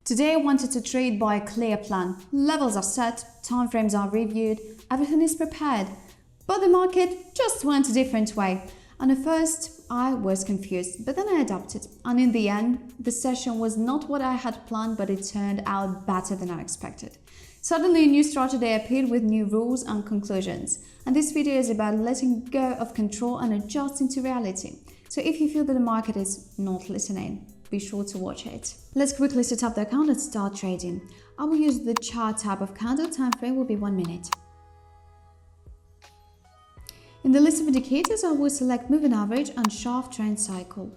Today I wanted to trade by a clear plan. Levels are set, timeframes are reviewed, everything is prepared. But the market just went a different way. And at first I was confused, but then I adapted. And in the end, the session was not what I had planned, but it turned out better than I expected. Suddenly a new strategy appeared with new rules and conclusions. And this video is about letting go of control and adjusting to reality. So if you feel that the market is not listening, be sure to watch it. Let's quickly set up the account and start trading. I will use the chart tab of candle. Time frame will be 1 minute. In the list of indicators, I will select moving average and sharp trend cycle.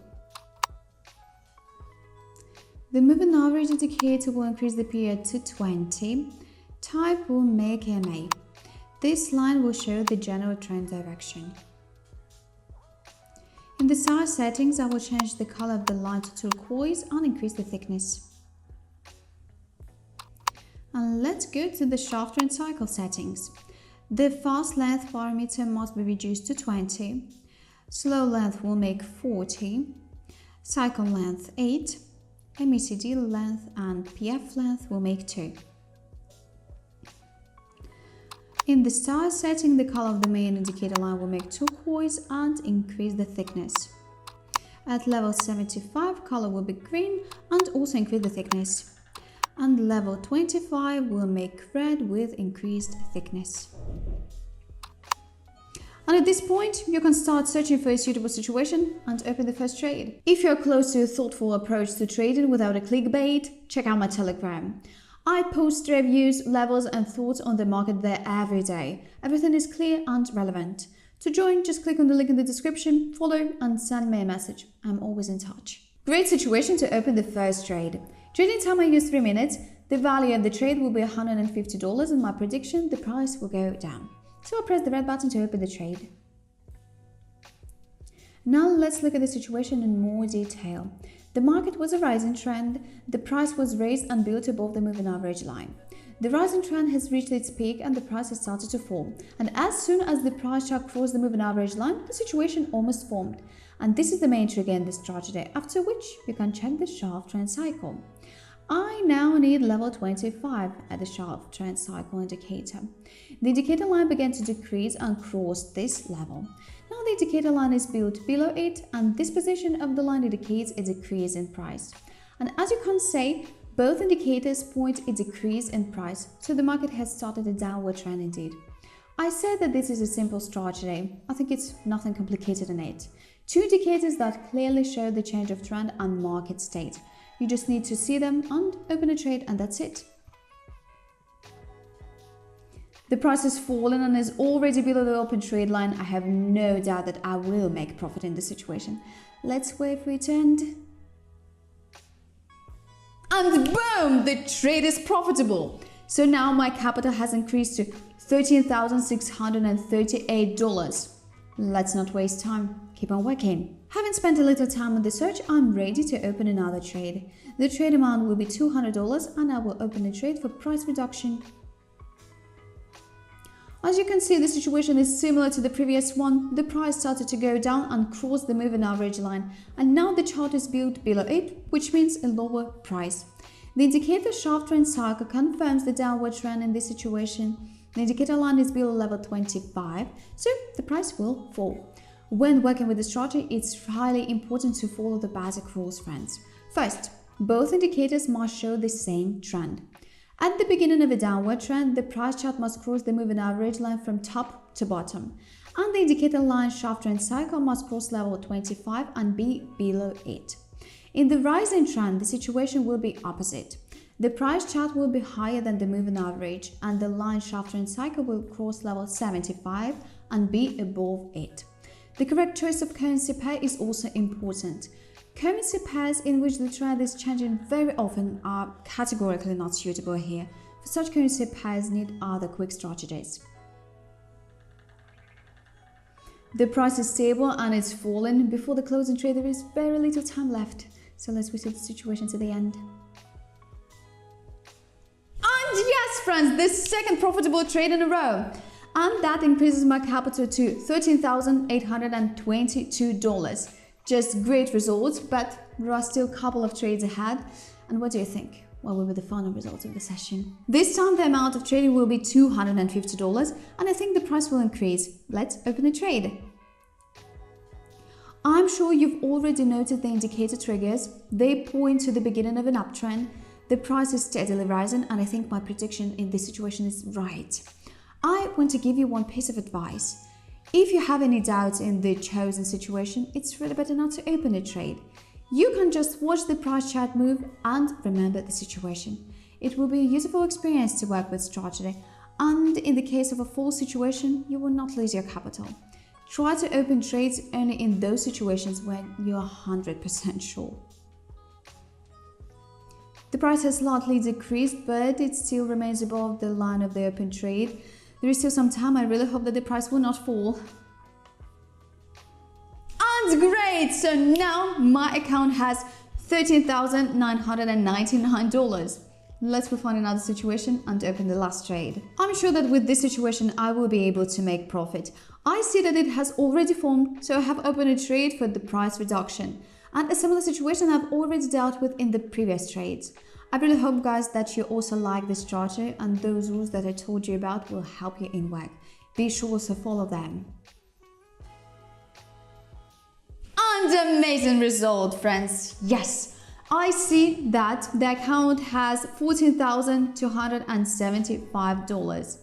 The moving average indicator will increase the period to 20. Type will make MA. This line will show the general trend direction. In the size settings, I will change the color of the line to turquoise and increase the thickness. And let's go to the sharp trend cycle settings. The fast length parameter must be reduced to 20. Slow length will make 40. Cycle length 8. MACD length and PF length will make 2. In the style setting, the color of the main indicator line will make turquoise and increase the thickness. At level 75, color will be green and also increase the thickness. And level 25 will make red with increased thickness. And at this point, you can start searching for a suitable situation and open the first trade. If you're close to a thoughtful approach to trading without a clickbait, check out my Telegram. I post reviews, levels and thoughts on the market there every day. Everything is clear and relevant. To join, just click on the link in the description, follow and send me a message. I'm always in touch. Great situation to open the first trade. Trading time I use 3 minutes. The value of the trade will be $150 and my prediction, the price will go down. So I'll press the red button to open the trade. Now let's look at the situation in more detail. The market was a rising trend, the price was raised and built above the moving average line. The rising trend has reached its peak and the price has started to fall. And as soon as the price chart crossed the moving average line, the situation almost formed. And this is the main trigger in this strategy, after which you can check the sharp trend cycle. I now need level 25 at the sharp trend cycle indicator. The indicator line began to decrease and crossed this level. Now the indicator line is built below it and this position of the line indicates a decrease in price. And as you can see, both indicators point a decrease in price, so the market has started a downward trend indeed. I said that this is a simple strategy. I think it's nothing complicated in it. 2 indicators that clearly show the change of trend and market state. You just need to see them and open a trade and that's it. The price has fallen and is already below the open trade line. I have no doubt that I will make profit in this situation. Let's wait for it to end. And boom! The trade is profitable. So now my capital has increased to $13,638. Let's not waste time. Keep on working. Having spent a little time on the search, I'm ready to open another trade. The trade amount will be $200 and I will open a trade for price reduction. As you can see, the situation is similar to the previous one. The price started to go down and crossed the moving average line. And now the chart is built below it, which means a lower price. The indicator sharp trend cycle confirms the downward trend in this situation. The indicator line is below level 25, so the price will fall. When working with the strategy, it's highly important to follow the basic rules, friends. First, both indicators must show the same trend. At the beginning of a downward trend, the price chart must cross the moving average line from top to bottom. And the indicator line sharp trend cycle must cross level 25 and be below it. In the rising trend, the situation will be opposite. The price chart will be higher than the moving average and the line sharp trend cycle will cross level 75 and be above it. The correct choice of currency pair is also important. Currency pairs in which the trend is changing very often are categorically not suitable here. For such currency pairs, need other quick strategies. The price is stable and it's falling. Before the closing trade, there is very little time left. So let's wait the situation to the end. And yes, friends, the second profitable trade in a row. And that increases my capital to $13,822. Just great results, but there are still a couple of trades ahead. And what do you think? what will be the final results of the session. This time the amount of trading will be $250 and I think the price will increase. Let's open the trade. I'm sure you've already noted the indicator triggers. They point to the beginning of an uptrend. The price is steadily rising and I think my prediction in this situation is right. I want to give you one piece of advice. If you have any doubts in the chosen situation, it's really better not to open a trade. You can just watch the price chart move and remember the situation. It will be a useful experience to work with strategy, and in the case of a false situation, you will not lose your capital. Try to open trades only in those situations when you're 100% sure. The price has slightly decreased, but it still remains above the line of the open trade. There is still some time. I really hope that the price will not fall. And great! So now my account has $13,999. Let's find another situation and open the last trade. I'm sure that with this situation, I will be able to make profit. I see that it has already formed, so I have opened a trade for the price reduction. And a similar situation I've already dealt with in the previous trades. I really hope, guys, that you also like this strategy and those rules that I told you about will help you in work. Be sure to follow them. And amazing result, friends. Yes, I see that the account has $14,275.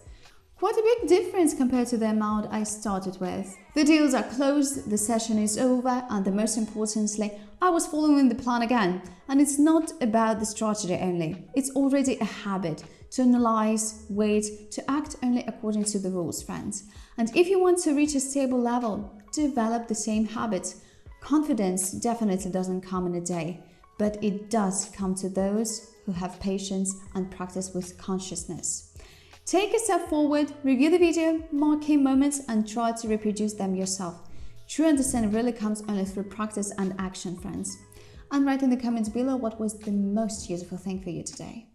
Quite a big difference compared to the amount I started with. The deals are closed, the session is over, and the most importantly, I was following the plan again. And it's not about the strategy only. It's already a habit to analyze, wait, to act only according to the rules, friends. And if you want to reach a stable level, develop the same habits. Confidence definitely doesn't come in a day, but it does come to those who have patience and practice with consciousness. Take a step forward, review the video, mark key moments, and try to reproduce them yourself. True understanding really comes only through practice and action, friends. And write in the comments below what was the most useful thing for you today.